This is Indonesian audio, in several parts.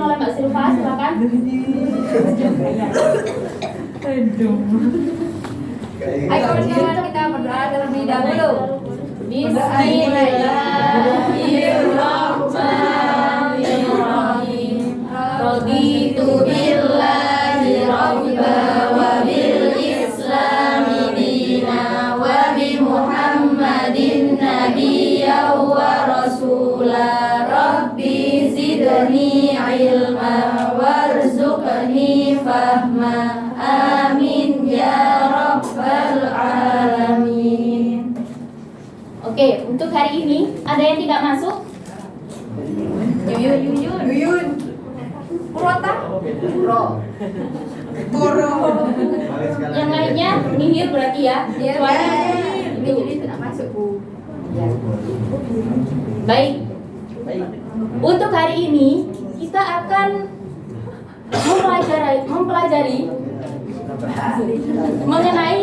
oleh Mbak Silva, silakan. Ayo kawan-kawan, kita berdoa terlebih dahulu. Bismillahirrahmanirrahim. Raditu billahi rabba wa bil islami dina wa bi Muhammadin nabiyya wa rasula. Rabbi zidni ilma warzuqni fahma. Amin ya rabbal alamin. Oke, untuk hari ini ada yang tidak masuk? Yuyun. Purwata? Puro. Yang lainnya nihil berarti ya? Kecuali ini tidak masuk, Bu. Ya. Baik. Untuk hari ini kita akan mempelajari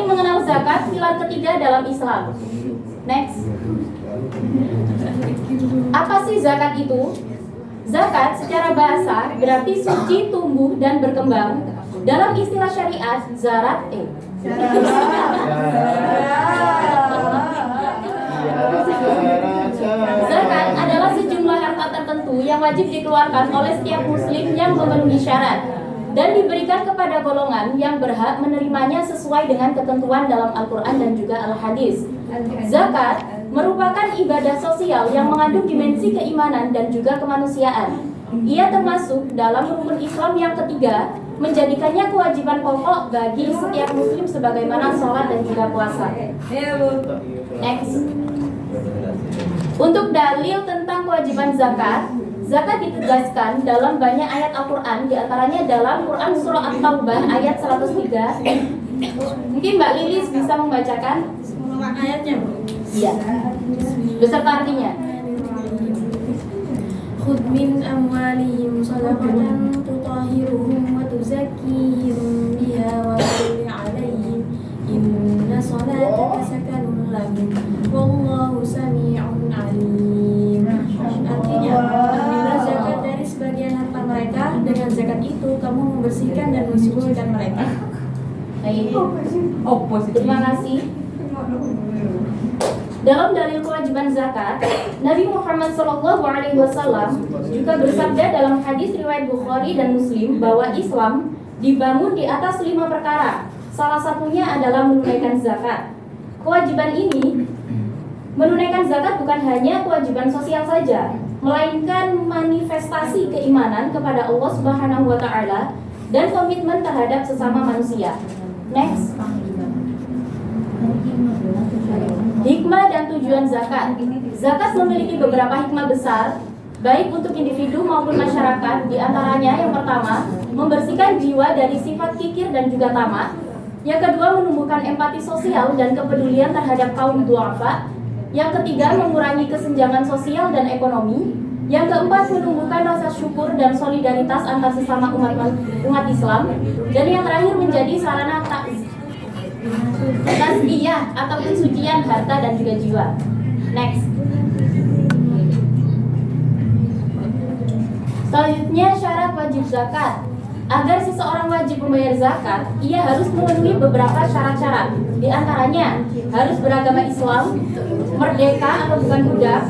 mengenal zakat, pilar ketiga dalam Islam. Next. Apa sih zakat itu? Zakat secara bahasa berarti suci, tumbuh, dan berkembang. Dalam istilah syariat, zakat adalah sejumlah harta tertentu yang wajib dikeluarkan oleh setiap muslim yang memenuhi syarat dan diberikan kepada golongan yang berhak menerimanya sesuai dengan ketentuan dalam Al-Quran dan juga Al-Hadis. Zakat merupakan ibadah sosial yang mengandung dimensi keimanan dan juga kemanusiaan. Ia termasuk dalam rukun Islam yang ketiga, menjadikannya kewajiban pokok bagi setiap muslim sebagaimana sholat dan juga puasa. Next. Untuk dalil tentang kewajiban zakat, zakat ditegaskan dalam banyak ayat Al-Quran, diantaranya dalam Quran Surah At-Taubah ayat 103. Mungkin Mbak Lilis bisa membacakan ayatnya? Iya. Beserta artinya. Khudh min amwalihim shadaqatan tutahhiruhum wa tuzakkihim biha wa salli 'alaihim inna salataka sakanun lahum wallahu samii'un 'alim. Artinya, ambillah zakat dari sebagian harta mereka, dengan zakat itu kamu membersihkan dan mensucikan mereka. Baik. Terima kasih. Dalam dalil kewajiban zakat, Nabi Muhammad SAW juga bersabda dalam hadis riwayat Bukhari dan Muslim bahwa Islam dibangun di atas 5 perkara. Salah satunya adalah menunaikan zakat. Kewajiban ini, menunaikan zakat bukan hanya kewajiban sosial saja, melainkan manifestasi keimanan kepada Allah Subhanahu wa Ta'ala dan komitmen terhadap sesama manusia. Next. Hikmah dan tujuan zakat. Zakat memiliki beberapa hikmah besar, baik untuk individu maupun masyarakat. Di antaranya yang pertama, membersihkan jiwa dari sifat kikir dan juga tamak. Yang kedua, menumbuhkan empati sosial dan kepedulian terhadap kaum duafa. Yang ketiga, mengurangi kesenjangan sosial dan ekonomi. Yang keempat, menumbuhkan rasa syukur dan solidaritas antar sesama umat Islam. Dan yang terakhir, menjadi sarana tasbiyah atau pensucian harta dan juga jiwa. Next. Selanjutnya, syarat wajib zakat. Agar seseorang wajib membayar zakat, ia harus memenuhi beberapa syarat-syarat. Di antaranya, harus beragama Islam, merdeka atau bukan budak.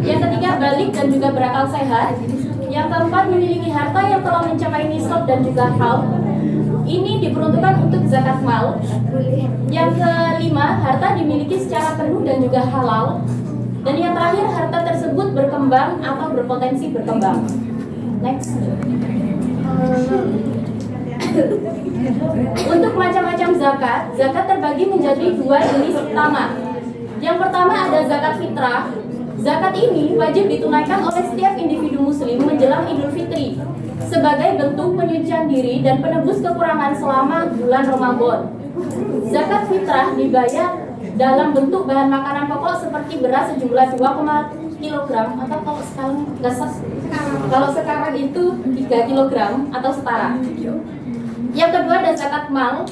Yang ketiga, balik dan juga berakal sehat. Yang keempat, memiliki harta yang telah mencapai nisab dan juga haul. Ini diperuntukkan untuk zakat mal. Yang kelima, harta dimiliki secara penuh dan juga halal. Dan yang terakhir, harta tersebut berkembang atau berpotensi berkembang. Next. Untuk macam-macam zakat, zakat terbagi menjadi 2 jenis utama. Yang pertama ada zakat fitrah. Zakat ini wajib ditunaikan oleh setiap individu muslim menjelang Idul Fitri sebagai bentuk penyucian diri dan penebus kekurangan selama bulan Ramadan. Zakat fitrah dibayar dalam bentuk bahan makanan pokok seperti beras sejumlah 2 kg atau kalau sekarang itu 3 kg atau setara. Yang kedua ada zakat mal.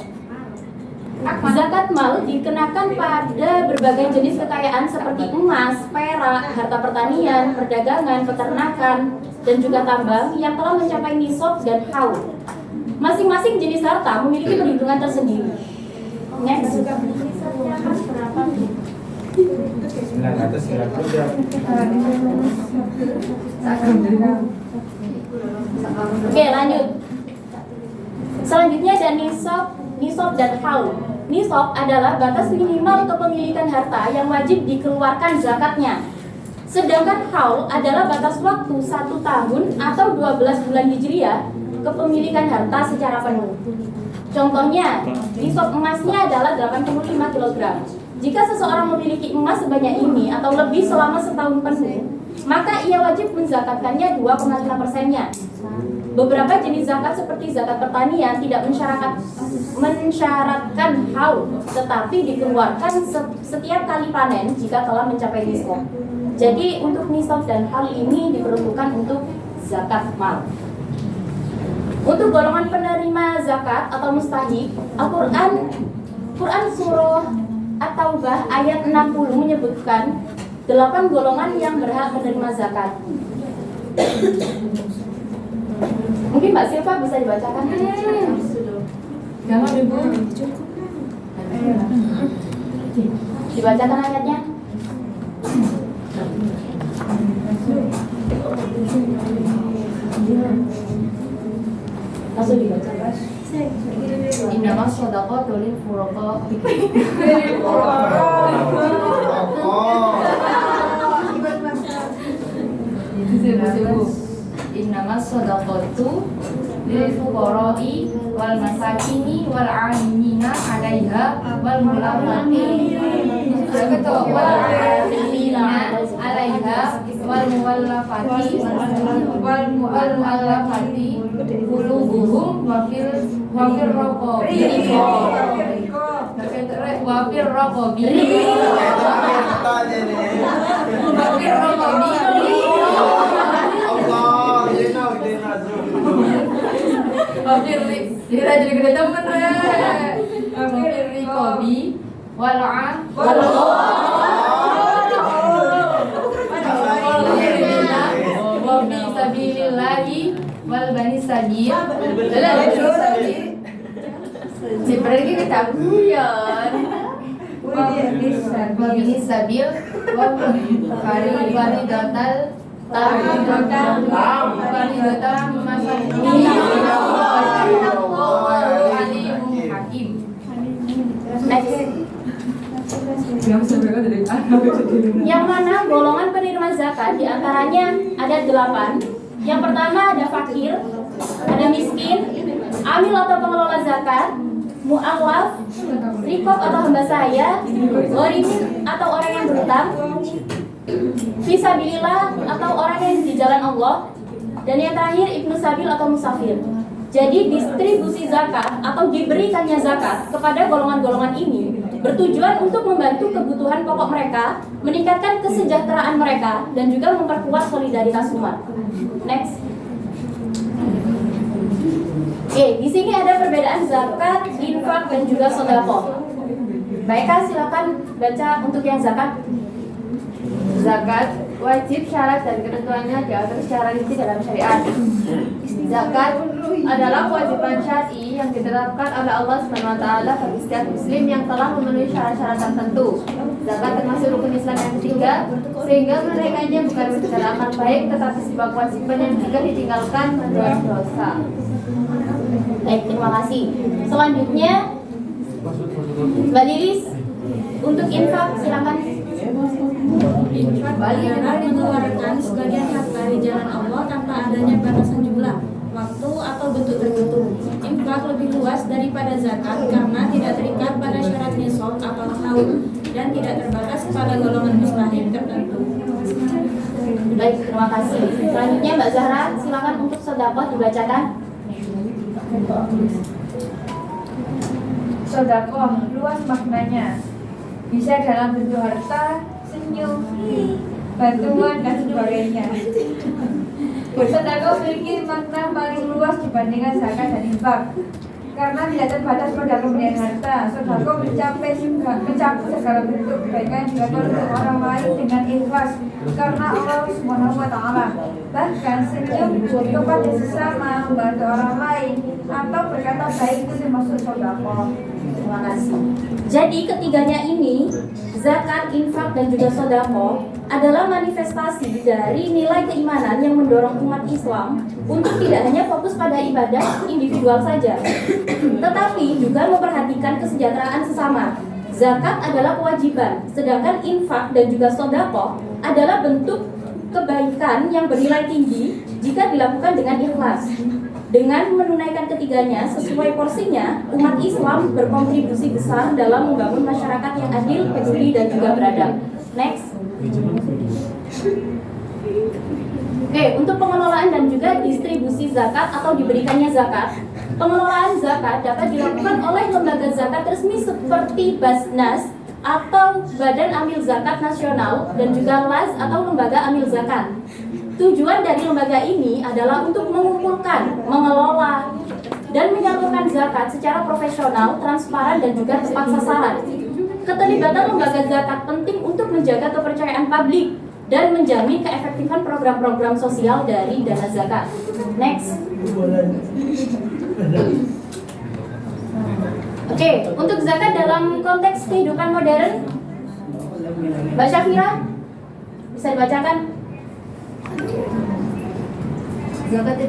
Zakat mal dikenakan pada berbagai jenis kekayaan seperti emas, perak, harta pertanian, perdagangan, peternakan, dan juga tambang yang telah mencapai nisab dan haul. Masing-masing jenis harta memiliki perhitungan tersendiri. Next. 900 kira-kira. Oke, lanjut. Selanjutnya ada nisab dan haul. Nisab adalah batas minimal kepemilikan harta yang wajib dikeluarkan zakatnya. Sedangkan haul adalah batas waktu 1 tahun atau 12 bulan hijriah kepemilikan harta secara penuh. Contohnya, nisab emasnya adalah 85 kg. Jika seseorang memiliki emas sebanyak ini atau lebih selama setahun penuh, maka ia wajib menzakatkannya 2,5%-nya. Beberapa jenis zakat seperti zakat pertanian tidak mensyaratkan haul, tetapi dikeluarkan setiap kali panen jika telah mencapai nisab. Jadi untuk nisab dan haul ini diperuntukkan untuk zakat mal. Untuk golongan penerima zakat atau mustahik, Quran surah At-Taubah ayat 60 menyebutkan 8 golongan yang berhak menerima zakat. Mungkin Mbak Silva bisa dibacakan. Jangan Ibu. Dibacakan ayatnya. Langsung dibaca. Innamas shadaqatu lil fuqara. Innamas shadaqatu lil fuqara'i wal masakini wal 'amilina 'alaiha wal mu'allafati wal 'amilina 'alaiha wal mu'allafati wal mu'allafati qulubuhum wa fil raqabi wa fil raqabi Dira jadi gede temen Kobi Wal'a Wabi sabilillahi wal bani sabil. Sebenarnya kita guyon. Wabi sabil Wari dotal Yang mana golongan penerima zakat diantaranya ada 8. Yang pertama ada fakir, ada miskin, amil atau pengelola zakat, mu'awaf, rikob atau hamba sahaya, gharimin atau orang yang berhutang, fisabilillah atau orang yang di jalan Allah, dan yang terakhir ibnu sabil atau musafir. Jadi distribusi zakat atau diberikannya zakat kepada golongan-golongan ini bertujuan untuk membantu kebutuhan pokok mereka, meningkatkan kesejahteraan mereka, dan juga memperkuat solidaritas umat. Next. Oke, di sini ada perbedaan zakat, infak, dan juga sedekah. Baik, silakan baca untuk yang zakat. Zakat wajib, syarat dan ketentuannya diatur secara rinci dalam syariat. Zakat adalah kewajiban syar'i yang diterapkan oleh Allah SWT bagi setiap muslim yang telah memenuhi syarat-syarat tertentu. Zakat termasuk rukun Islam yang ketiga, sehingga menunaikannya bukan sekedar amal baik, tetapi sebuah kewajiban yang jika ditinggalkan membuat dosa. Baik, terima kasih. Selanjutnya Mbak Lilis, untuk infak silakan. Infak adalah mengeluarkan sebagian harta di jalan Allah tanpa adanya batasan jumlah, waktu atau bentuk tertentu. Infak lebih luas daripada zakat karena tidak terikat pada syarat nisab atau haul dan tidak terbatas pada golongan mustahik tertentu. Baik, terima kasih. Selanjutnya Mbak Zahra, silakan untuk sedekah dibacakan. Sedekah luas maknanya, bisa dalam bentuk harta, senyum, bantuan, dan sebagainya. Sedekah memiliki makna paling luas dibandingkan zakat dan infak. Karena tidak terbatas pada pemberian harta, sedekah mencakup segala bentuk kebaikan yang dilakukan untuk orang lain dengan ikhlas karena Allah Subhanahu wa taala. Bahkan senyum kepada sesama, membantu orang lain atau berkata baik itu termasuk sedekah. Terima kasih. Jadi ketiganya ini, zakat, infak, dan juga sodako adalah manifestasi dari nilai keimanan yang mendorong umat Islam untuk tidak hanya fokus pada ibadah individual saja, tetapi juga memperhatikan kesejahteraan sesama. Zakat adalah kewajiban, sedangkan infak dan juga sodako adalah bentuk kebaikan yang bernilai tinggi jika dilakukan dengan ikhlas. Dengan menunaikan ketiganya sesuai porsinya, umat Islam berkontribusi besar dalam membangun masyarakat yang adil, peduli, dan juga beradab. Next. Oke, untuk pengelolaan dan juga distribusi zakat atau diberikannya zakat, pengelolaan zakat dapat dilakukan oleh lembaga zakat resmi seperti Basnas atau Badan Amil Zakat Nasional dan juga LAS atau Lembaga Amil Zakat. Tujuan dari lembaga ini adalah untuk mengumpulkan, mengelola, dan menyalurkan zakat secara profesional, transparan, dan juga tepat sasaran. Keterlibatan lembaga zakat penting untuk menjaga kepercayaan publik dan menjamin keefektifan program-program sosial dari dana zakat. Next. Oke, untuk zakat dalam konteks kehidupan modern, Mbak Syafira, bisa dibacakan? Zakat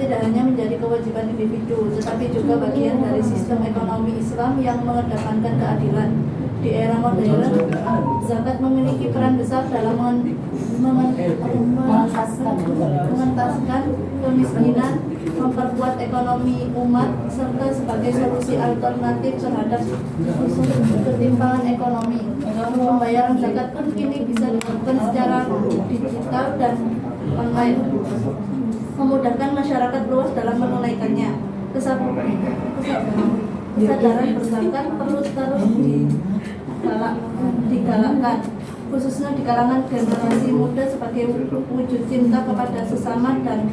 tidak hanya menjadi kewajiban individu, tetapi juga bagian dari sistem ekonomi Islam yang mengedepankan keadilan. Di era modern, zakat memiliki peran besar dalam mengentaskan kemiskinan, memperkuat ekonomi umat, serta sebagai solusi alternatif terhadap ketimpangan ekonomi. Pembayaran zakat pun kini bisa dilakukan secara digital dan online, memudahkan masyarakat luas dalam menunaikannya. Kesadaran berzakat perlu terus digalakkan, khususnya di kalangan generasi muda sebagai wujud cinta kepada sesama dan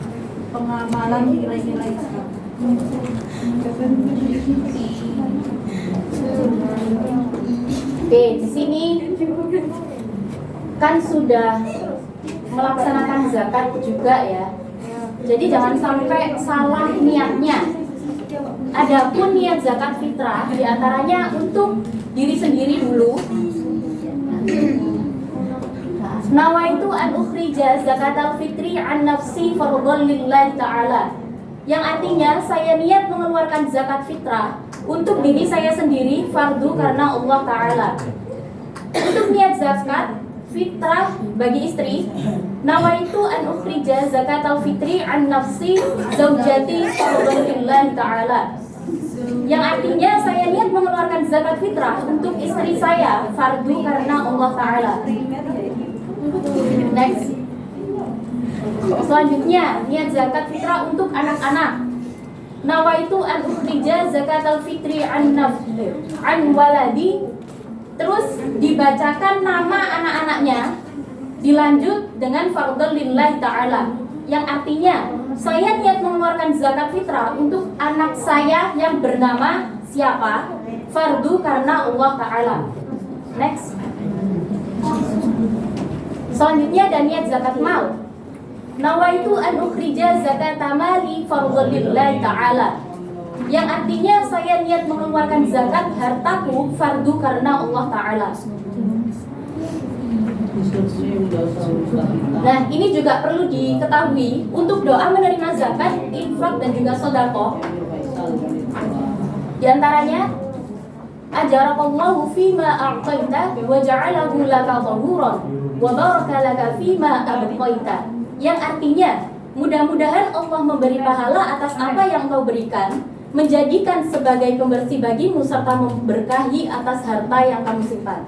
pengamalan nilai-nilai Islam. Oke, di sini kan sudah melaksanakan zakat juga ya. Jadi jangan sampai salah niatnya. Adapun niat zakat fitrah diantaranya untuk diri sendiri dulu. Nawaitu an ukhrija zakatal fitri an nafsi fardhan lillahi ta'ala. Yang artinya saya niat mengeluarkan zakat fitrah untuk diri saya sendiri fardu karena Allah Ta'ala. Untuk niat zakat fitrah bagi istri, nawaitu an ukhrija zakatal fitri an nafsi zaujati fardhan lillahi ta'ala. Yang artinya saya niat mengeluarkan zakat fitrah untuk istri saya fardu karena Allah Ta'ala. Next. Selanjutnya, niat zakat fitrah untuk anak-anak. Nawaitu an ukhrija zakatal fitri an waladi. Terus dibacakan nama anak-anaknya, dilanjut dengan fardhu lillahi ta'ala, yang artinya saya niat mengeluarkan zakat fitrah untuk anak saya yang bernama siapa? Fardu karena Allah Ta'ala. Next. Selanjutnya ada niat zakat mal. Nawaitu an ukhrija zakata mali fardhu lillahi ta'ala, yang artinya saya niat mengeluarkan zakat hartaku fardu karena Allah Ta'ala. Nah, ini juga perlu diketahui untuk doa menerima zakat, infak, dan juga sedekah. Di antaranya, ajarakallahu fima a'taita wa ja'alahu laka tahuran wa baraka laka fima abqaita. Yang artinya, mudah-mudahan Allah memberi pahala atas apa yang Engkau berikan, menjadikan sebagai pembersih bagimu serta memberkahi atas harta yang kamu simpan.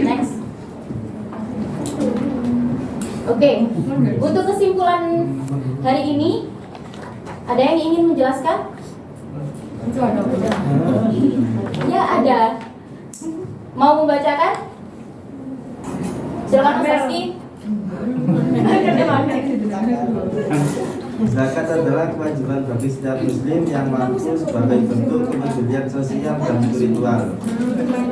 Next. Oke, untuk kesimpulan hari ini, ada yang ingin menjelaskan? Ya, ada. Mau membacakan? Silakan Mas Rizky. Zakat adalah kewajiban bagi setiap muslim yang mampu sebagai bentuk kepedulian sosial dan spiritual.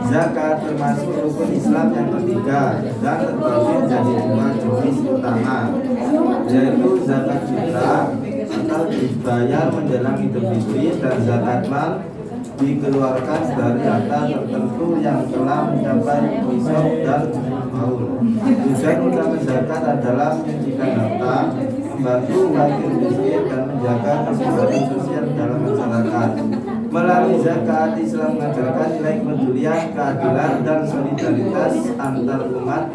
Zakat termasuk rukun Islam yang ketiga dan terbagi menjadi dua jenis utama, yaitu zakat fitrah atau dibayar menjelang Idul Fitri dan zakat mal dikeluarkan dari harta tertentu yang telah mencapai nisab dan maul. Tujuan utama zakat adalah menyucikan harta, membantu fakir miskin dan menjaga keseimbangan sosial dalam masyarakat. Melalui zakat, Islam mengajarkan nilai kepedulian, keadilan dan solidaritas antar umat.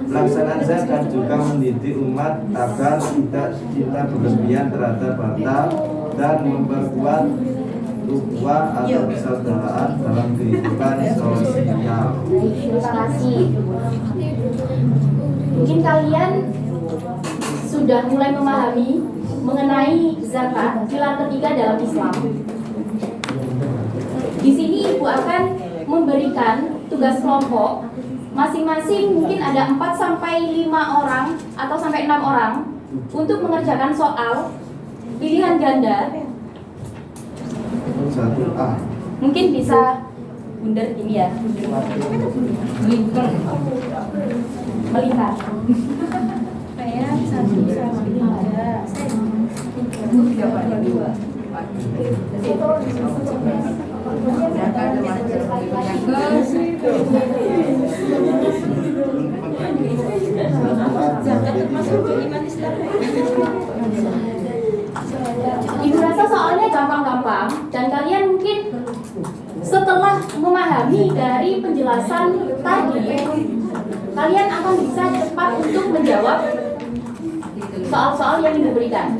Pelaksanaan zakat juga mendidik umat agar tidak cinta berlebihan terhadap harta dan memperkuat ukhuwah atau persaudaraan dalam kehidupan sosial. Terima kasih. Mungkin kalian sudah mulai memahami mengenai zakat, pilar ketiga dalam Islam. Di sini Ibu akan memberikan tugas kelompok masing-masing, mungkin ada 4 sampai 5 orang atau sampai 6 orang untuk mengerjakan soal pilihan ganda. 1A. Mungkin bisa bundar gini ya, melingkar. Saya 1 sampai 3. Zakat termasuk iman Islam. Ibu rasa soalnya gampang-gampang dan kalian mungkin setelah memahami dari penjelasan tadi, kalian akan bisa cepat untuk menjawab soal-soal yang Ibu berikan.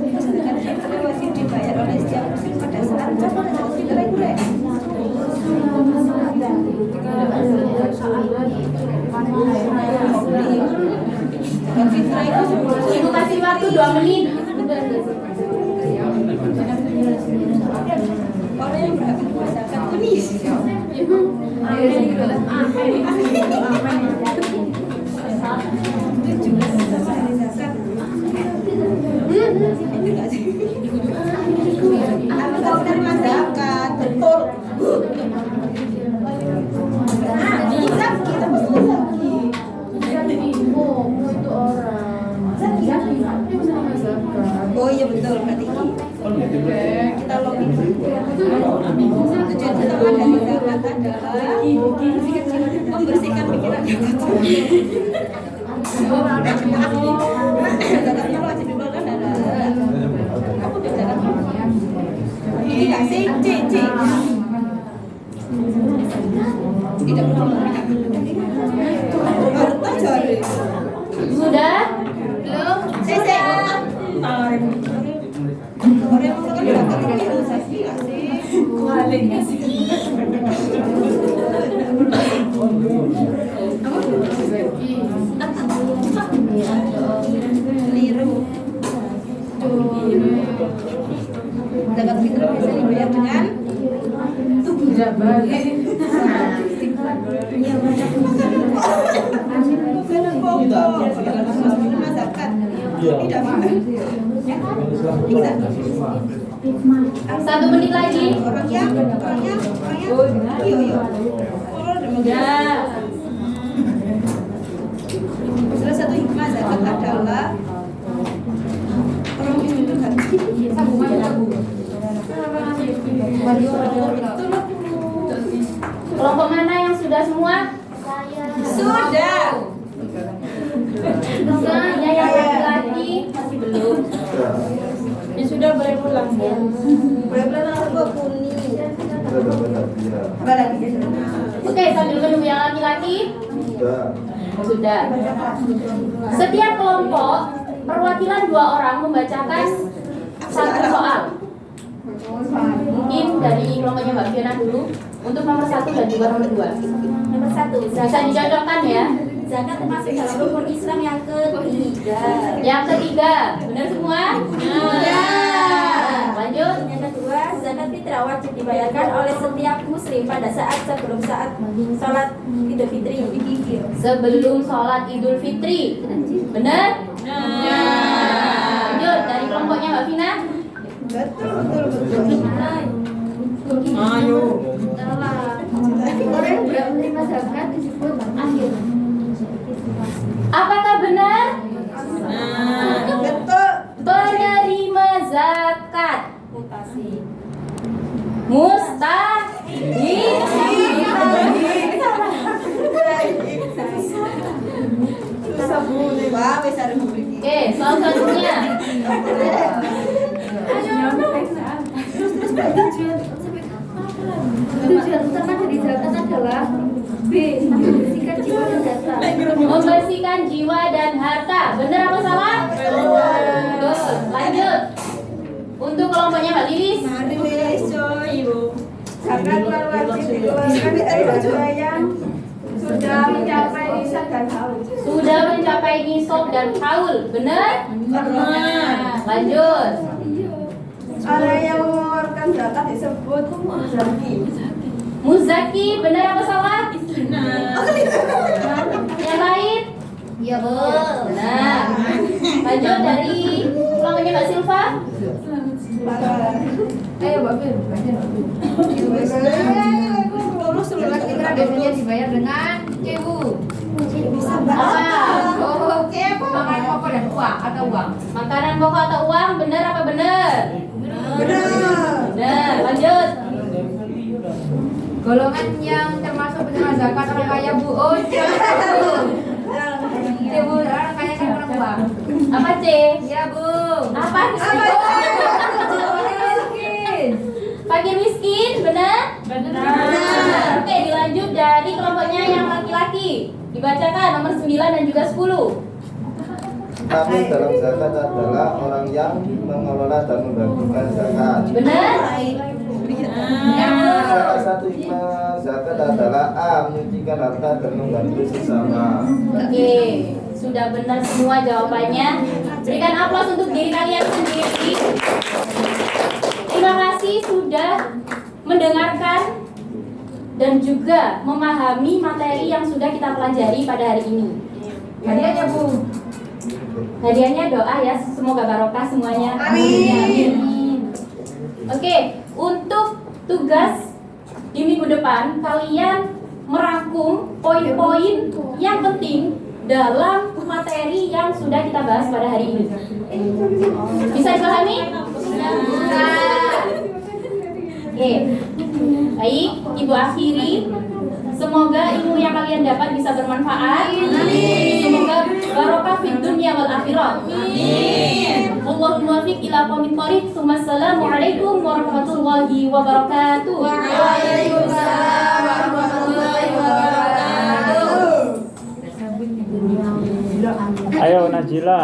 Wajib dibayar oleh setiap muslim pada saat Ibu kasih waktu 2 menit. orang yang berhak zakat kunis. Apakah menerima zakat? Betul. Kita mesti oh iya betul, berarti kita login. Tujuan utama dari zakat adalah membersihkan pikiran kita. Zakatnya wajib dikeluarkan adalah aku berzakat. Ini nggak sih, C. Tidak perlu. Harta jari. Sudah? Belum? Saya. Orang yang mengeluarkan zakat ini harus sih nggak sih? Kualing nggak sih? Keliru. Zakat fitrah bisa dibayar dengan tubuh jabat. Zakat tidak bisa. 1 menit lagi. Orang yang salah satu hikmah zakat adalah orang miskin itu Kelompok mana yang sudah semua? sudah. Ya, yang laki-laki masih belum. Ya sudah, boleh pulang ya. Boleh pulang ke kuning. Oke, sambil menunggu yang laki-laki. Sudah. Setiap kelompok perwakilan 2 orang membacakan 1 soal. Mungkin dari kelompoknya Mbak Fiona dulu untuk nomor 1 dan juga nomor 2. Nomor 1, Bisa dicocokkan ya. zakat termasuk dalam rukun Islam yang ketiga. Yang ketiga, benar semua? Ya. Lanjut. Yang kedua, zakat fitrah wajib dibayarkan oleh setiap muslim pada saat sebelum saat sholat Idul Fitri. Sebelum sholat Idul Fitri. Benar? Lanjut dari kelompoknya Mbak Mbak Vina? Ayo. Orang yang tidak menerima zakat disebut akhir. Apakah benar? Betul. Penerima zakat mustahil. Susah Bu, Wah, wis arep mriki. Oke, soal selanjutnya. Tujuan utama dari zakat adalah B. Membersihkan jiwa dan harta. Membersihkan jiwa dan harta. Benar apa salah? Betul. Lanjut. Untuk kelompoknya Mbak Lilis. Mari wis coy, Ibu. Zakat wajib dikeluarkan dari harta yang sudah mencapai nisab dan haul. Sudah mencapai nisab dan haul. Benar? Lanjut. Orang yang mengeluarkan zakat disebut muzaki. Muzaki. Benar apa salah? Yang lain? Ya, Bu. Benar. Lanjut dari kelompoknya Mbak Silva. Ayo, Mbak Fir. Lurus Kita biasanya dibayar dengan cebu. Apa? Oh, makanan pokok dan uang atau uang. Makanan pokok atau uang. Benar apa benar? Benar. Benar. Lanjut. Golongan yang termasuk penerima zakat orang kaya, Bu. Oh, iya. Iya, Bu. Orang kaya kan kurang uang. Apa C? Iya, Bu. Apa? Miskin. Fakir miskin. Benar? Benar. Oke, dilanjut dari kelompoknya yang laki-laki. Dibacakan nomor 9 dan juga 10. Kami dalam zakat adalah orang yang mengelola dan membagikan zakat. Benar? Salah satu hikmah zakat adalah A. Menyucikan harta dan membantu sesama. Oke, sudah benar semua jawabannya. Berikan aplaus untuk diri kalian sendiri. Terima kasih sudah mendengarkan dan juga memahami materi yang sudah kita pelajari pada hari ini. Hadiahnya, Bu. Hadiahnya doa ya, semoga barokah semuanya. Amin. Oke, untuk tugas di minggu depan kalian merangkum poin-poin yang penting dalam materi yang sudah kita bahas pada hari ini. Bisa dipahami? Bisa. Oke, baik, Ibu akhiri. Semoga ilmu yang kalian dapat bisa bermanfaat. Semoga barokah fid dunya wal akhirah. Amin. Wallahul muwaffiq ila aqwamit thoriq. Assalamualaikum warahmatullahi wabarakatuh. Waalaikumsalam warahmatullahi wabarakatuh. Ayo Najila.